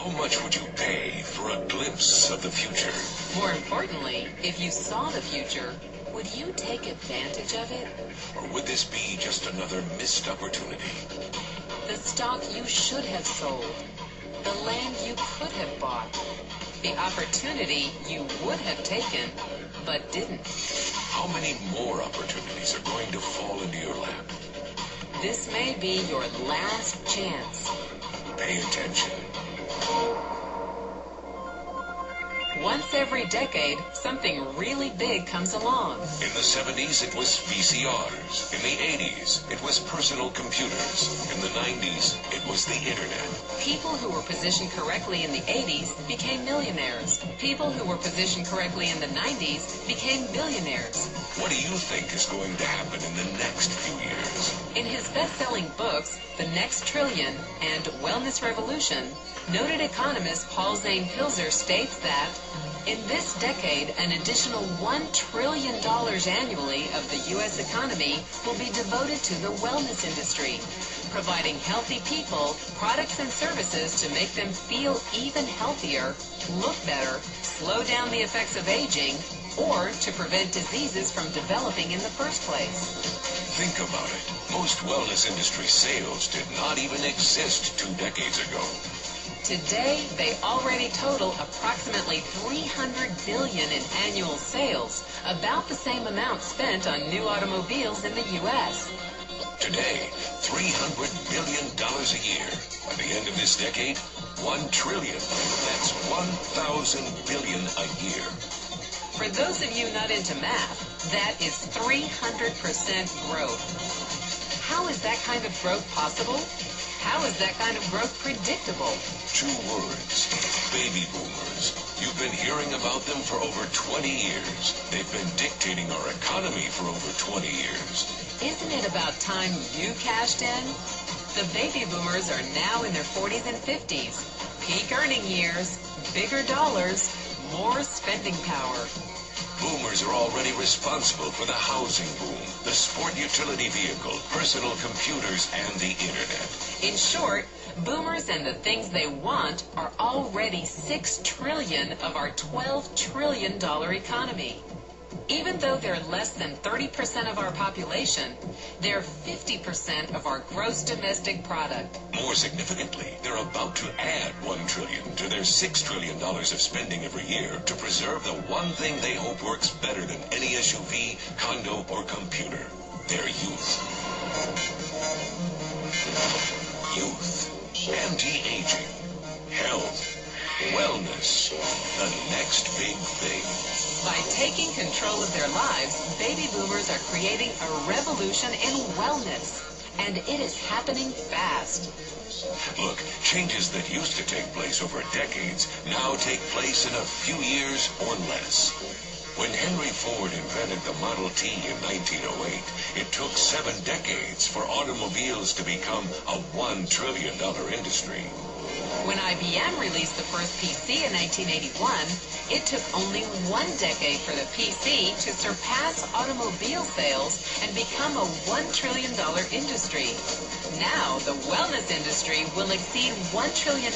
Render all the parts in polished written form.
How much would you pay for a glimpse of the future? More importantly, if you saw the future, would you take advantage of it? Or would this be just another missed opportunity? The stock you should have sold. The land you could have bought. The opportunity you would have taken, but didn't. How many more opportunities are going to fall into your lap? This may be your last chance. Pay attention. Once every decade, something really big comes along. In the 70s, it was VCRs. In the 80s, it was personal computers. In the 90s, it was the internet. People who were positioned correctly in the 80s became millionaires. People who were positioned correctly in the 90s became billionaires. What do you think is going to happen in the next few years? In his best-selling books, The Next Trillion and Wellness Revolution, noted economist Paul Zane Pilzer states that in this decade, an additional $1 trillion annually of the U.S. economy will be devoted to the wellness industry, providing healthy people products and services to make them feel even healthier, look better, slow down the effects of aging, or to prevent diseases from developing in the first place. Think about it. Most wellness industry sales did not even exist 2 decades ago. Today, they already total approximately $300 billion in annual sales, about the same amount spent on new automobiles in the U.S. Today, $300 billion a year. By the end of this decade, $1 trillion. That's 1,000 billion a year. For those of you not into math, that is 300% growth. How is that kind of growth possible? How is that kind of growth predictable? 2 words. Baby boomers. You've been hearing about them for over 20 years. They've been dictating our economy for over 20 years. Isn't it about time you cashed in? The baby boomers are now in their 40s and 50s. Peak earning years, bigger dollars, more spending power. Boomers are already responsible for the housing boom, the sport utility vehicle, personal computers, and the internet. In short, boomers and the things they want are already $6 trillion of our $12 trillion economy. Even though they're less than 30% of our population, they're 50% of our gross domestic product. More significantly, they're about to add $1 trillion to their $6 trillion of spending every year to preserve the one thing they hope works better than any SUV, condo, or computer: their youth. Youth, anti-aging, health, wellness, the next big thing. By taking control of their lives, baby boomers are creating a revolution in wellness. And it is happening fast. Look, changes that used to take place over decades now take place in a few years or less. When Henry Ford invented the Model T in 1908, it took 7 decades for automobiles to become a $1 trillion industry. When IBM released the first PC in 1981, it took only 1 decade for the PC to surpass automobile sales and become a $1 trillion industry. Now, the wellness industry will exceed $1 trillion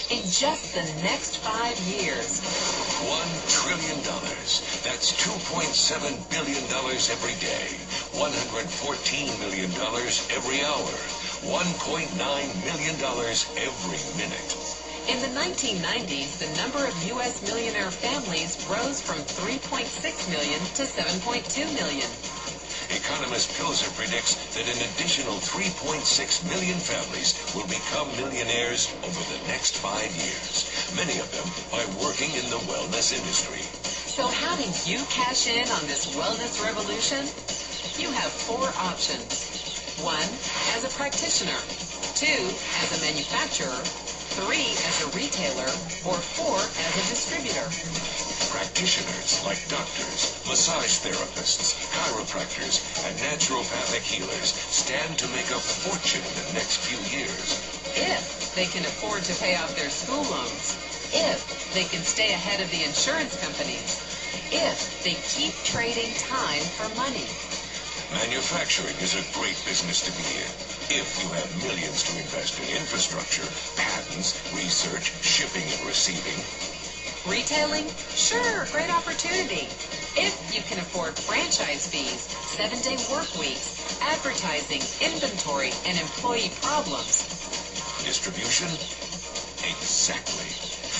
in just the next 5 years. $1 trillion. That's $2.7 billion every day. $114 million every hour. $1.9 million every minute. In the 1990s, the number of U.S. millionaire families rose from 3.6 million to 7.2 million. Economist Pilzer predicts that an additional 3.6 million families will become millionaires over the next 5 years, many of them by working in the wellness industry. So how do you cash in on this wellness revolution? You have 4 options. 1, as a practitioner. 2, as a manufacturer. 3, as a retailer. Or 4, as a distributor. Practitioners like doctors, massage therapists, chiropractors, and naturopathic healers stand to make a fortune in the next few years. If they can afford to pay off their school loans. If they can stay ahead of the insurance companies. If they keep trading time for money. Manufacturing is a great business to be in. If you have millions to invest in infrastructure, patents, research, shipping and receiving. Retailing? Sure, great opportunity. If you can afford franchise fees, 7-day work weeks, advertising, inventory, and employee problems. Distribution? Exactly.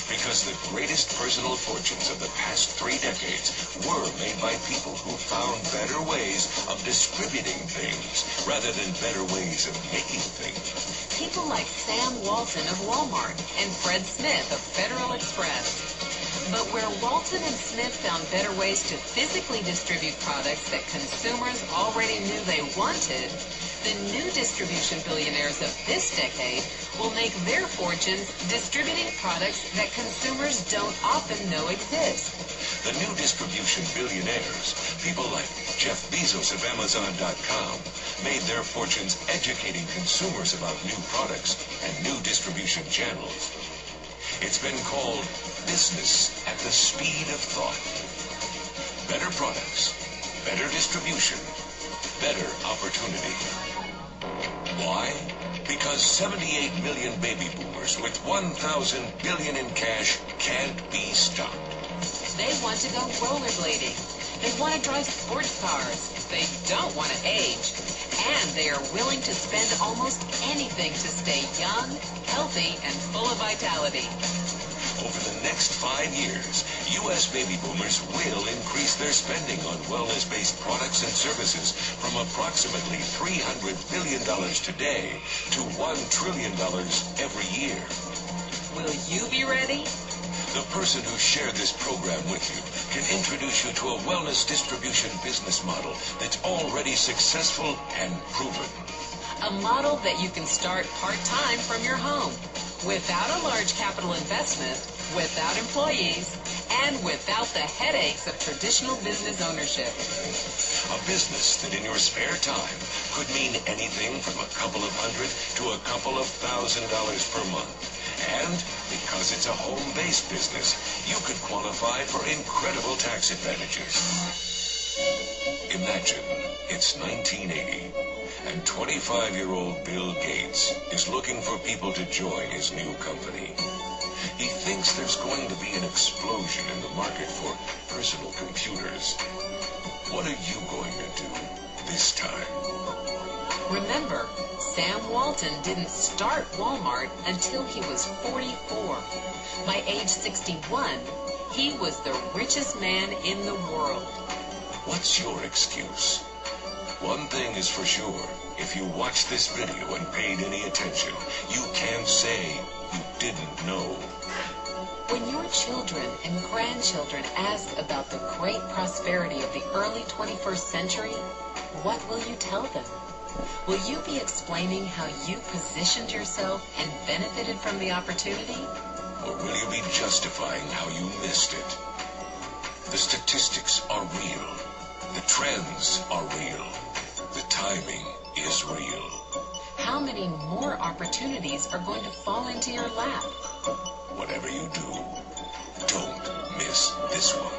Because the greatest personal fortunes of the past 3 decades were made by people who found better ways of distributing things rather than better ways of making things. People like Sam Walton of Walmart and Fred Smith of Federal Express. But where Walton and Smith found better ways to physically distribute products that consumers already knew they wanted, the new distribution billionaires of this decade will make their fortunes distributing products that consumers don't often know exist. The new distribution billionaires, people like Jeff Bezos of Amazon.com, made their fortunes educating consumers about new products and new distribution channels. It's been called business at the speed of thought. Better products, better distribution, better opportunity. Why? Because 78 million baby boomers with 1,000 billion in cash can't be stopped. They want to go rollerblading. They want to drive sports cars. They don't want to age. And they are willing to spend almost anything to stay young, healthy, and full of vitality. Over the next 5 years, U.S. baby boomers will increase their spending on wellness-based products and services from approximately $300 billion today to $1 trillion every year. Will you be ready? The person who shared this program with you can introduce you to a wellness distribution business model that's already successful and proven. A model that you can start part-time from your home, without a large capital investment, without employees, and without the headaches of traditional business ownership. A business that in your spare time could mean anything from a couple of hundred to a couple of $1,000s per month. And because it's a home-based business, you could qualify for incredible tax advantages. Imagine it's 1980, and 25-year-old Bill Gates is looking for people to join his new company. He thinks there's going to be an explosion in the market for personal computers. What are you going to do this time? Remember, Sam Walton didn't start Walmart until he was 44. By age 61, he was the richest man in the world. What's your excuse? One thing is for sure. If you watched this video and paid any attention, you can't say you didn't know. When your children and grandchildren ask about the great prosperity of the early 21st century, what will you tell them? Will you be explaining how you positioned yourself and benefited from the opportunity? Or will you be justifying how you missed it? The statistics are real. The trends are real. The timing is real. How many more opportunities are going to fall into your lap? Whatever you do, don't miss this one.